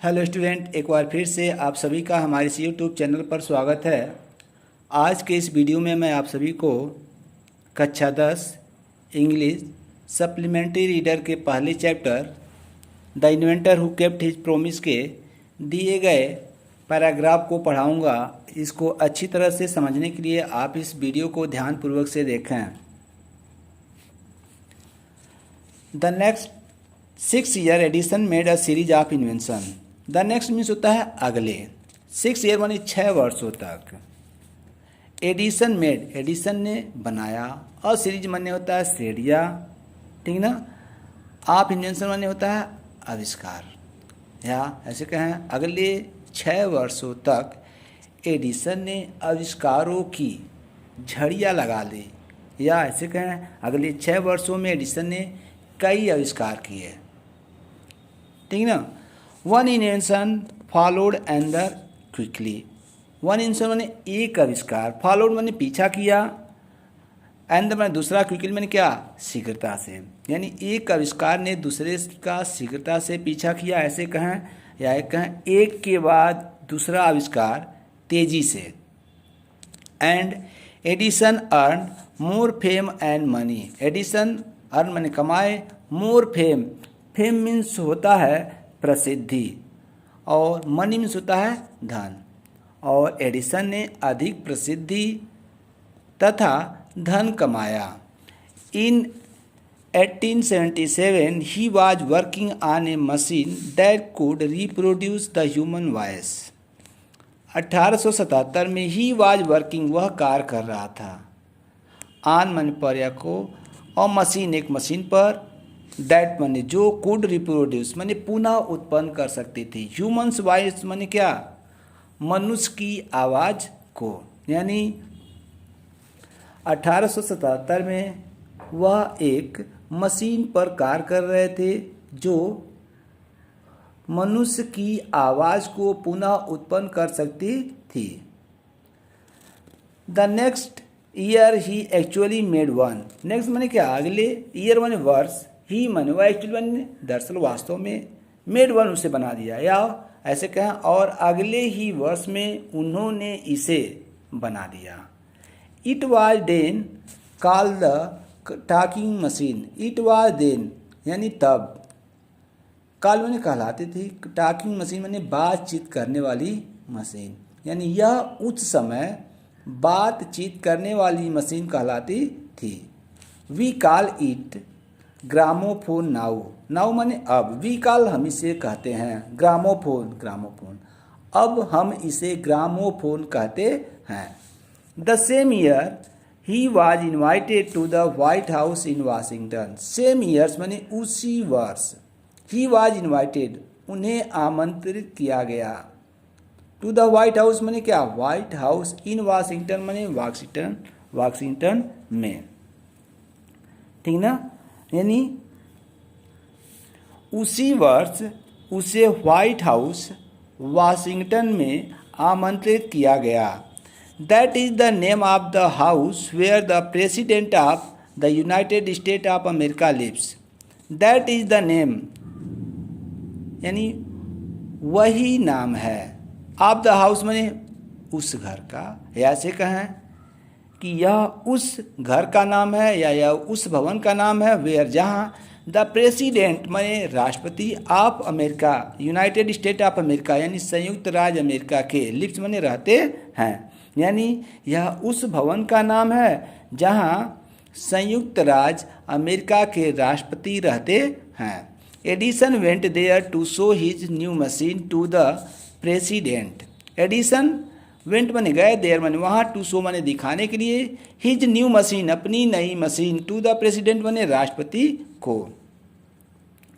Hello student, एक बार फिर से आप सभी का हमारे इस यूट्यूब चैनल पर स्वागत है। आज के इस वीडियो में मैं आप सभी को कक्षा 10 इंग्लिश सप्लीमेंट्री रीडर के पहले chapter the inventor who kept his promise के दिए गए पैराग्राफ को पढ़ाऊंगा। इसको अच्छी तरह से समझने के लिए आप इस वीडियो को ध्यानपूर्वक से देखें। The next 6 year Edison made a series of invention. The next means होता है अगले। 6 ईयर मानी 6 वर्षों तक। एडिसन मेड, एडिसन ने बनाया। और सीरीज माने होता है श्रेणियाँ, ठीक ना। ऑफ इन्वेंशन माने होता है आविष्कार, या ऐसे कहें अगले 6 वर्षों तक एडिसन ने आविष्कारों की झड़ियाँ लगा ली, या ऐसे कहें अगले 6 वर्षों में एडिसन ने कई आविष्कार किए, ठीक ना। One invention followed एंदर quickly. One invention मैंने एक आविष्कार, फॉलोड मैंने पीछा किया, एंदर मैंने दूसरा, क्विकली मैंने क्या शीघ्रता से। यानी एक आविष्कार ने दूसरे का शीघ्रता से पीछा किया, ऐसे कहें, या कहें एक के बाद दूसरा आविष्कार तेजी से। And Edison earn more fame and money. Edison earn मैंने कमाए, मोर फेम, फेम मीन्स होता है प्रसिद्धि, और मनी मीन्स होता है धन। और एडिसन ने अधिक प्रसिद्धि तथा धन कमाया। इन 1877 he was working on A machine that could reproduce the human voice. 1877 में ही वाज वर्किंग, वह कार्य कर रहा था, ऑन मन पर या को, और मशीन एक मशीन पर, दैट माने जो, कुड रिप्रोड्यूस माने पुनः उत्पन्न कर सकती थी, ह्यूमन्स वॉइस माने क्या मनुष्य की आवाज़ को। यानी 1877 में वह एक मशीन पर कार्य कर रहे थे जो मनुष्य की आवाज़ को पुनः उत्पन्न कर सकती थी। The next year he actually made one. Next माने क्या अगले, ईयर माने वर्ष, ही माने वह, एक्चुअली माने दरअसल वास्तव में, मेड वन उसे बना दिया, या ऐसे कहें और अगले ही वर्ष में उन्होंने इसे बना दिया। It was then called the talking machine. It was then यानी तब, कॉल माने कहलाती थी, टॉकिंग मशीन माने बातचीत करने वाली मशीन। यानी यह उस समय बातचीत करने वाली मशीन कहलाती थी। We call it gramophone now. Now माने अब, वी कॉल हम इसे कहते हैं, ग्रामोफोन, ग्रामोफोन, अब हम इसे ग्रामोफोन कहते हैं। The same year he was invited to the White House in Washington. Same years माने उसी वर्ष, ही वाज इन्वाइटेड उन्हें आमंत्रित किया गया, टू द व्हाइट हाउस माने क्या व्हाइट हाउस, इन वाशिंगटन माने वाशिंगटन, वाशिंगटन में, ठीक ना। यानी उसी वर्ष उसे व्हाइट हाउस वाशिंगटन में आमंत्रित किया गया। That is the name of the house where the president of the United State of America lives. That is the name यानी वही नाम है, ऑफ द हाउस माने उस घर का, या ऐसे कहें कि यह उस घर का नाम है, या यह उस भवन का नाम है, वेयर जहाँ द प्रेसिडेंट माने राष्ट्रपति of America, United State of America यानी संयुक्त राज्य अमेरिका के, लिव्स माने रहते हैं। यानी यह उस भवन का नाम है जहाँ संयुक्त राज्य अमेरिका के राष्ट्रपति रहते हैं। Edison went there to show his new machine to the president. Edison went माने गए, देयर माने वहाँ, टू शो माने दिखाने के लिए, हिज न्यू मशीन अपनी नई मशीन, टू द प्रेसिडेंट माने राष्ट्रपति को।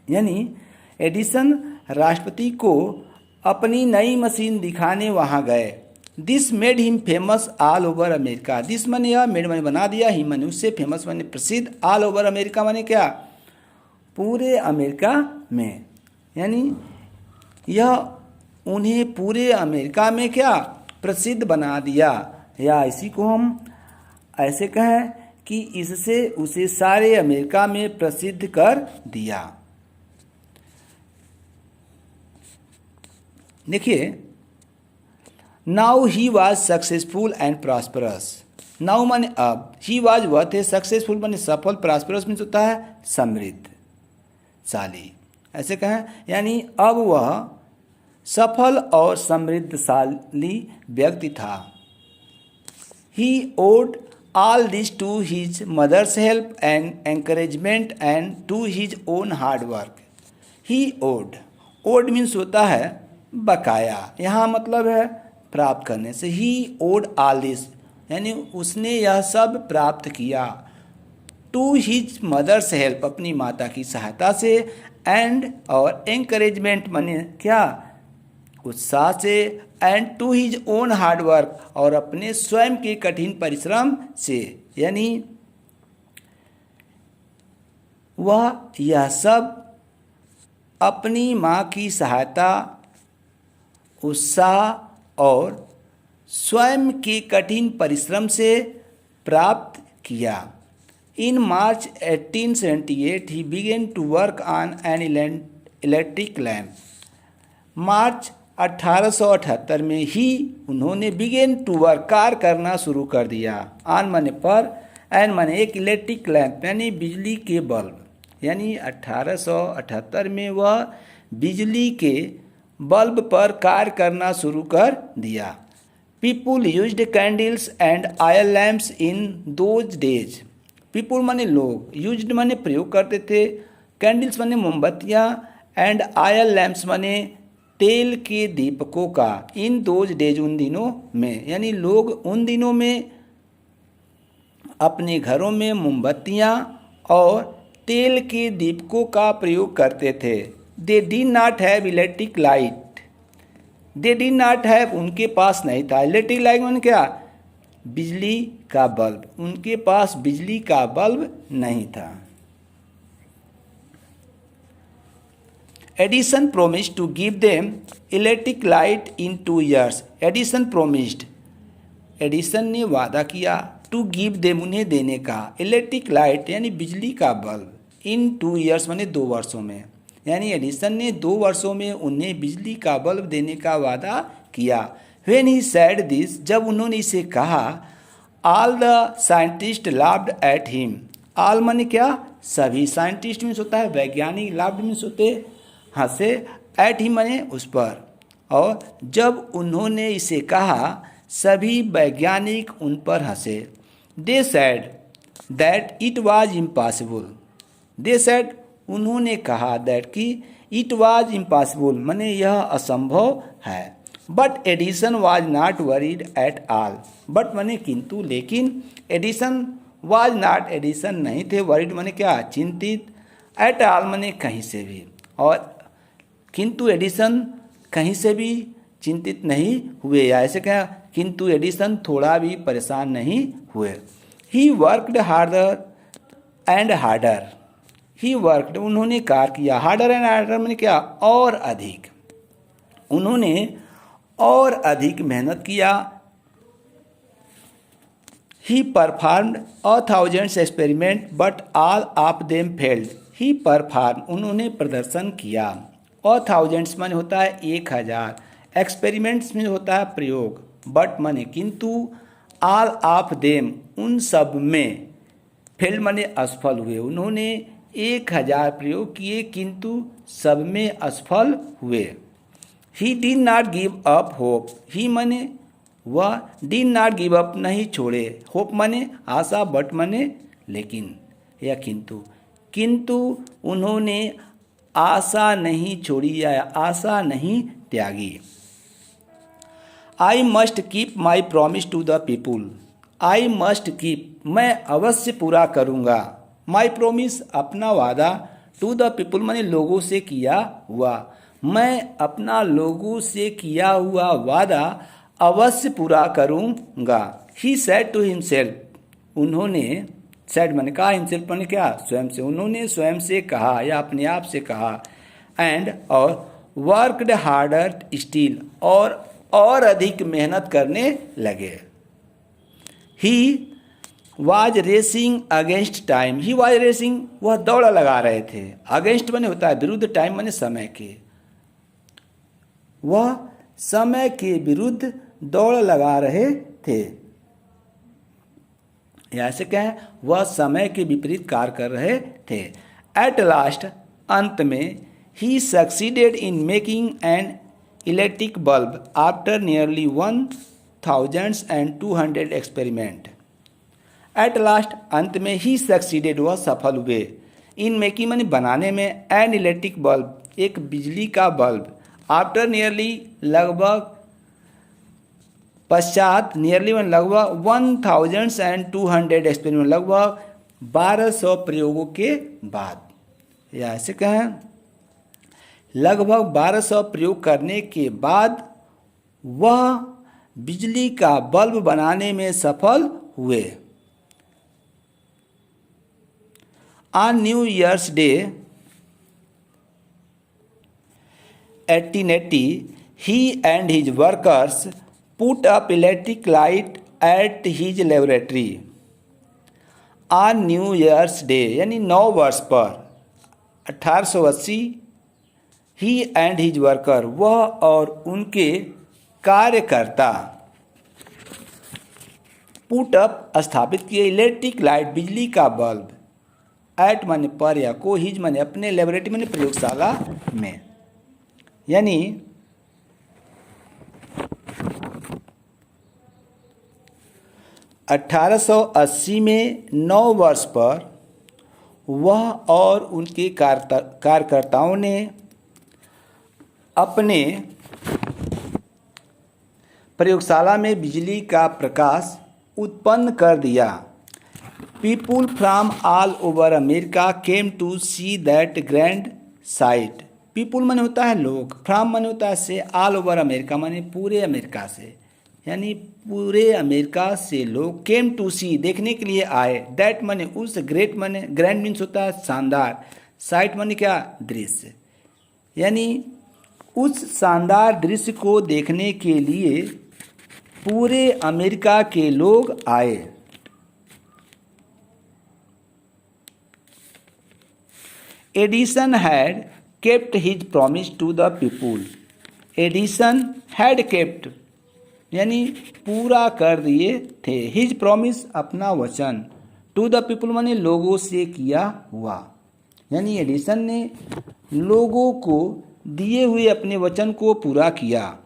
यानी एडिसन राष्ट्रपति को अपनी नई मशीन दिखाने वहाँ गए। This made him famous all over America. This माने यह, मेड माने बना दिया, ही माने उससे, फेमस माने प्रसिद्ध, ऑल ओवर अमेरिका माने क्या पूरे अमेरिका में। यानी यह उन्हें पूरे अमेरिका में क्या प्रसिद्ध बना दिया, या इसी को हम ऐसे कहें कि इससे उसे सारे अमेरिका में प्रसिद्ध कर दिया। देखिए, now he was successful and prosperous. Now माने अब, ही वॉज वह थे, सक्सेसफुल माने सफल, प्रॉस्परस मीन्स होता है समृद्धशाली, ऐसे कहें, यानी अब वह सफल और समृद्धशाली व्यक्ति था। ही odd all this to his mother's help and encouragement and to his own hard work. He owed means होता है बकाया, यहाँ मतलब है प्राप्त करने से। he owed all this यानी उसने यह सब प्राप्त किया, to his mother's help अपनी माता की सहायता से, and और encouragement माने क्या, उत्साह से, and to his own hard work और अपने स्वयं के कठिन परिश्रम से, यानी वह यह सब अपनी माँ की सहायता, उत्साह और स्वयं के कठिन परिश्रम से प्राप्त किया। In March 1878 he began to work on an electric lamp. March 1878 में ही उन्होंने बिगेन टू वर्क, कार्य करना शुरू कर दिया। ऑन माने पर, एन माने एक, इलेक्ट्रिक लैम्प यानी बिजली के बल्ब, यानी 1878 में वह बिजली के बल्ब पर कार्य करना शुरू कर दिया। People used candles and oil lamps in those days. People माने लोग, यूज्ड माने प्रयोग करते थे, कैंडल्स माने मोमबत्तियाँ, एंड ऑयल लैम्प्स माने तेल के दीपकों का, इन दोज डेज उन दिनों में, यानी लोग उन दिनों में अपने घरों में मोमबत्तियाँ और तेल के दीपकों का प्रयोग करते थे। They did not have electric light, they did not have उनके पास नहीं था, इलेक्ट्रिक लाइट मैंने क्या, बिजली का बल्ब, उनके पास बिजली का बल्ब नहीं था। Edison promised to give them electric light in 2 years. Edison promised, Edison ने वादा किया, टू गिव देम उन्हें देने का, इलेक्ट्रिक लाइट यानी बिजली का बल्ब, इन 2 years माने 2 वर्षों में, यानी एडिसन ने 2 वर्षों में उन्हें बिजली का बल्ब देने का वादा किया। When he said this, जब उन्होंने इसे कहा, all the scientists laughed at him. all माने क्या, सभी, साइंटिस्ट मीन्स होता है वैज्ञानिक, laughed मीन्स होते हंसे, एट ही माने उस पर, और जब उन्होंने इसे कहा सभी वैज्ञानिक उन पर हंसे। They said that it was impossible, they said उन्होंने कहा, दैट कि इट वाज इम्पॉसिबल माने यह असंभव है। But Edison was not worried at all, but माने किंतु, लेकिन, एडिसन वाज नॉट एडिसन नहीं थे, वरीड माने क्या, चिंतित, एट ऑल माने कहीं से भी, और किंतु एडिसन कहीं से भी चिंतित नहीं हुए, या ऐसे क्या, किंतु एडिसन थोड़ा भी परेशान नहीं हुए। He worked harder and harder, he worked उन्होंने कार्य किया, हार्डर एंड हार्डर मैंने क्या, और अधिक, उन्होंने और अधिक मेहनत किया। ही performed 1000 experiment but all of them failed. He perform उन्होंने प्रदर्शन किया, और थाउजेंड्स माने होता है 1000, एक्सपेरिमेंट्स में होता है प्रयोग, बट माने किंतु, ऑल ऑफ देम उन सब में, फेल्ड माने असफल हुए, उन्होंने 1000 प्रयोग किए किंतु सब में असफल हुए। He did not give up hope, he माने वह, डिड नॉट गिव अप नहीं छोड़े, होप माने आशा, बट माने लेकिन या किंतु, किंतु उन्होंने आशा नहीं छोड़ी या आशा नहीं त्यागी। I must keep my promise to the people, I must keep मैं अवश्य पूरा करूँगा, माई प्रॉमिस अपना वादा, टू द पीपुल माने लोगों से किया हुआ, मैं अपना लोगों से किया हुआ वादा अवश्य पूरा करूँगा। ही सेड टू हिमसेल्फ, उन्होंने, सेड मैंने कहा, हिमसेल्फ मैंने क्या, स्वयं से, उन्होंने स्वयं से कहा या अपने आप से कहा। एंड और वर्कड हार्डर स्टिल, और अधिक मेहनत करने लगे। He was racing against time, he was racing वह दौड़ लगा रहे थे, अगेंस्ट माने होता है विरुद्ध, टाइम माने समय के, वह समय के विरुद्ध दौड़ लगा रहे थे। ऐसे क्या है, वह समय के विपरीत कार्य कर रहे थे। एट लास्ट, अंत में, ही succeeded in making an electric bulb after nearly 1200 experiment. At last, अंत में, ही सक्सीडेड, वह सफल हुए, इन मेकिंग माने बनाने में, एन इलेक्ट्रिक बल्ब, एक बिजली का बल्ब, आफ्टर नियरली, लगभग, पश्चात, नियरली वन, लगभग, 1200 एक्सपेरिमेंट, लगभग 1200 प्रयोगों के बाद। या ऐसे कहें, लगभग 1200 प्रयोग करने के बाद वह बिजली का बल्ब बनाने में सफल हुए। On new years day 1880, he and his workers put up electric light at his laboratory. On new years day यानी 9 वर्ष पर 1880, ही एंड हिज वर्कर, वह और उनके कार्यकर्ता, पुट अप, स्थापित किए, इलेक्ट्रिक लाइट, बिजली का बल्ब, एट माने पर या को, हिज माने अपने, लेबोरेटरी माने प्रयोगशाला में। यानी 1880 में 9 वर्ष पर वह और उनके कार्यकर्ताओं ने अपने प्रयोगशाला में बिजली का प्रकाश उत्पन्न कर दिया। People from all over America came to see that grand sight. People माने होता है लोग, फ्रॉम माने होता है से, ऑल ओवर अमेरिका माने पूरे अमेरिका से, यानी पूरे अमेरिका से लोग, केम टू सी, देखने के लिए आए, दैट माने उस, ग्रेट माने, ग्रैंड मीन्स होता है शानदार, साइट माने क्या, दृश्य, यानी उस शानदार दृश्य को देखने के लिए पूरे अमेरिका के लोग आए। Edison had kept his promise to the people. Edison had kept यानी पूरा कर दिए थे, हिज प्रॉमिस, अपना वचन, टू द पीपुल माने लोगों से किया हुआ, यानी एडिसन ने लोगों को दिए हुए अपने वचन को पूरा किया।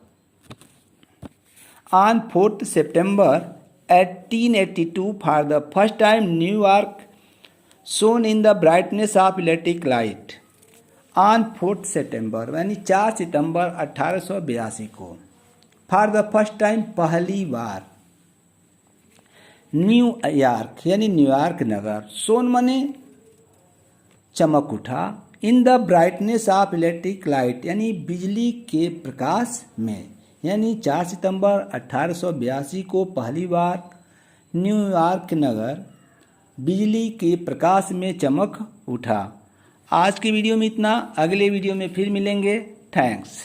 On 4 September 1882, for the first time New York shown in the brightness of electric light. On 4 सितंबर यानी 4 सितंबर 1882 को, फॉर द फर्स्ट टाइम, पहली बार, न्यूयॉर्क यानी न्यूयॉर्क नगर, सोन माने चमक उठा, in the brightness of electric light यानी बिजली के प्रकाश में, यानी 4 सितंबर 1882 को पहली बार न्यूयॉर्क नगर बिजली के प्रकाश में चमक उठा। आज की वीडियो में इतना, अगले वीडियो में फिर मिलेंगे। थैंक्स।